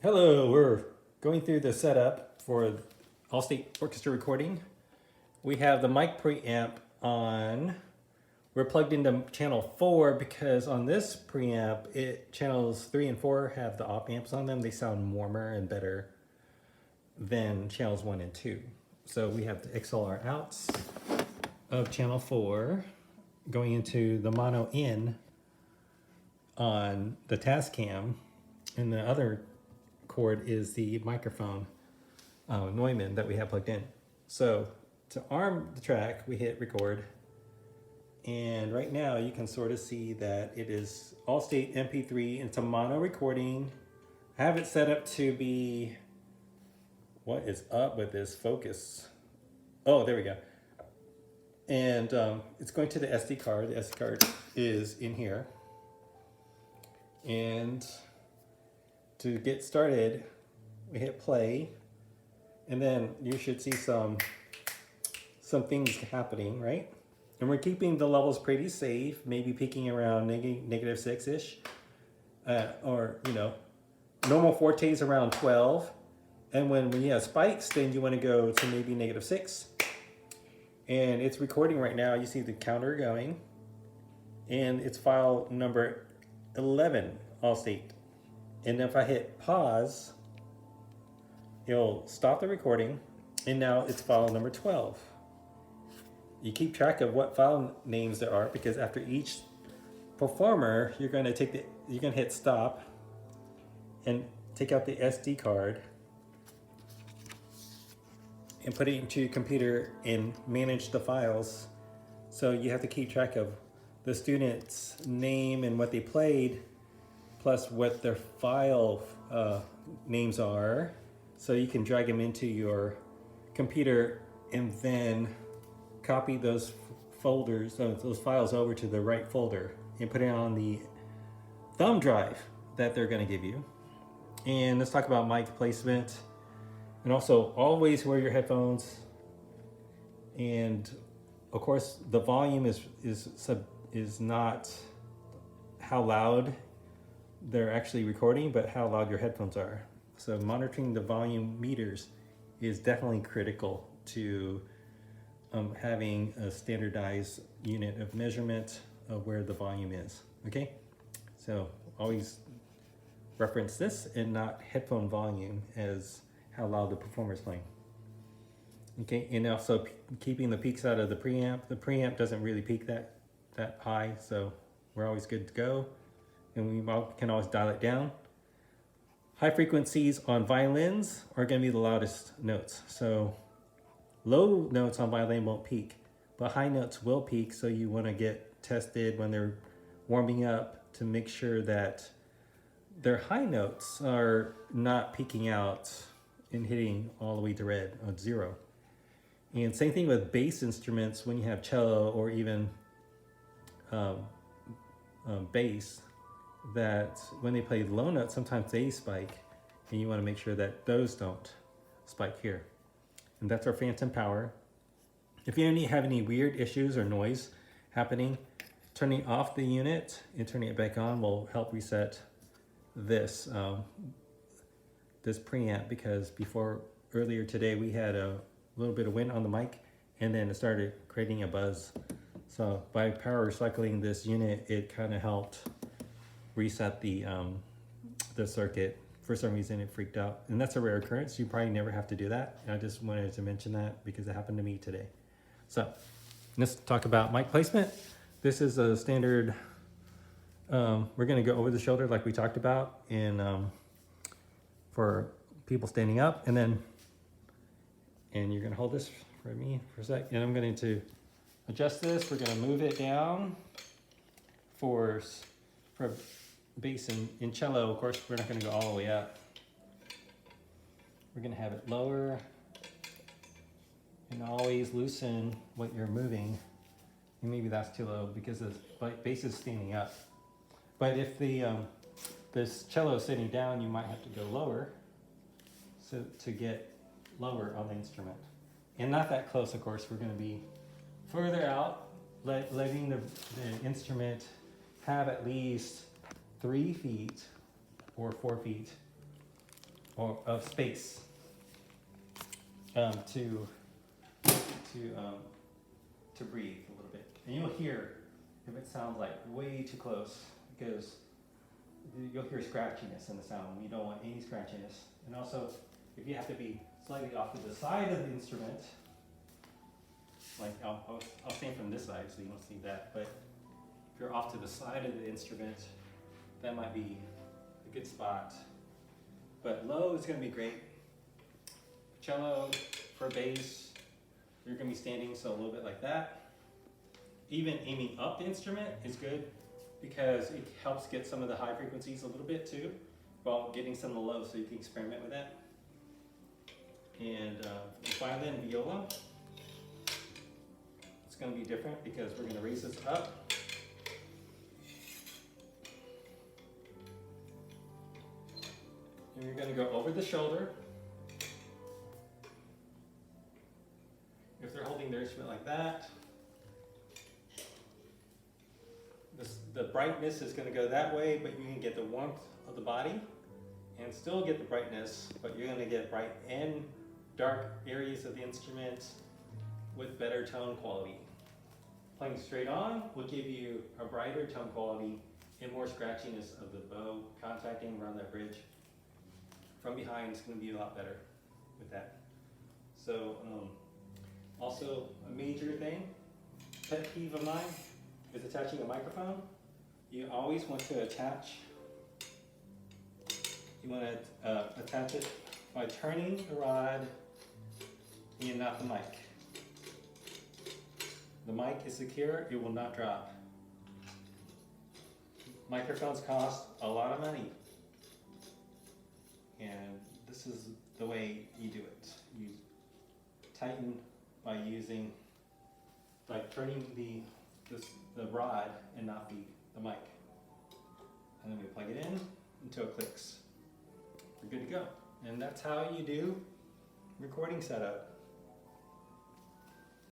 Hello, we're going through the setup for All-State Orchestra recording. We have the mic preamp on. We're plugged into channel 4 because on this preamp, channels 3 and 4 have the op amps on them. They sound warmer and better than channels 1 and 2. So we have the XLR outs of channel 4 going into the mono in on the Tascam, and the other cord is the microphone Neumann that we have plugged in. So to arm the track, we hit record, and right now you can sort of see that it is All-State MP3. It's a mono recording. I have it set up to be, what is up with this focus? Oh, there we go. And it's going to the SD card. The SD card is in here. And to get started, we hit play, and then you should see some things happening, right? And we're keeping the levels pretty safe, maybe peaking around negative 6-ish, or normal fortes around 12. And when we have spikes, then you want to go to maybe negative 6. And it's recording right now. You see the counter going, and it's file number 11, All-State. And if I hit pause, it'll stop the recording, and now it's file number 12. You keep track of what file names there are, because after each performer, you're going to hit stop and take out the SD card and put it into your computer and manage the files. So you have to keep track of the student's name and what they played, plus what their file names are, so you can drag them into your computer and then copy those folders, those files over to the right folder and put it on the thumb drive that they're going to give you. And let's talk about mic placement. And also, always wear your headphones. And of course, the volume is not how loud they're actually recording, but how loud your headphones are. So monitoring the volume meters is definitely critical to having a standardized unit of measurement of where the volume is. Okay, so always reference this and not headphone volume as how loud the performer is playing. Okay, and also keeping the peaks out of the preamp. The preamp doesn't really peak that high, so we're always good to go. And we can always dial it down. High frequencies on violins are going to be the loudest notes. So low notes on violin won't peak, but high notes will peak. So you want to get tested when they're warming up to make sure that their high notes are not peaking out and hitting all the way to red on 0. And same thing with bass instruments. When you have cello or even bass, that when they play low notes, sometimes they spike, and you want to make sure that those don't spike here. And that's our phantom power. If you have any weird issues or noise happening, turning off the unit and turning it back on will help reset this this preamp, because earlier today we had a little bit of wind on the mic, and then it started creating a buzz. So by power recycling this unit, it kind of helped reset the circuit. For some reason it freaked out, and that's a rare occurrence. You probably never have to do that. I just wanted to mention that because it happened to me today. So let's talk about mic placement. This is a standard, we're going to go over the shoulder like we talked about, and for people standing up, and you're going to hold this for me for a sec, and I'm going to adjust this. We're going to move it down for bass and cello. Of course, we're not going to go all the way up. We're going to have it lower, and always loosen what you're moving. And maybe that's too low because the bass is standing up. But if this cello is sitting down, you might have to go lower to get lower on the instrument. And not that close, of course. We're going to be further out, letting the instrument have at least 3 feet or 4 feet or of space to breathe a little bit. And you'll hear if it sounds like way too close, because you'll hear scratchiness in the sound. You don't want any scratchiness. And also, if you have to be slightly off to the side of the instrument, like I'll stand from this side so you don't see that, but if you're off to the side of the instrument, that might be a good spot. But low is going to be great. Cello for bass, you're going to be standing, so a little bit like that. Even aiming up the instrument is good because it helps get some of the high frequencies a little bit too, while getting some of the low, so you can experiment with that. And violin, viola, it's going to be different because we're going to raise this up. And you're going to go over the shoulder. If they're holding their instrument like that, the brightness is going to go that way, but you can get the warmth of the body and still get the brightness, but you're going to get bright and dark areas of the instrument with better tone quality. Playing straight on will give you a brighter tone quality and more scratchiness of the bow contacting around that bridge. From behind, it's going to be a lot better with that. So, also a major thing, pet peeve of mine, is attaching a microphone. You always want to attach, you want to attach it by turning the rod and not the mic. The mic is secure, it will not drop. Microphones cost a lot of money, and this is the way you do it. You tighten by turning the rod and not the mic. And then we plug it in until it clicks. We're good to go. And that's how you do recording setup.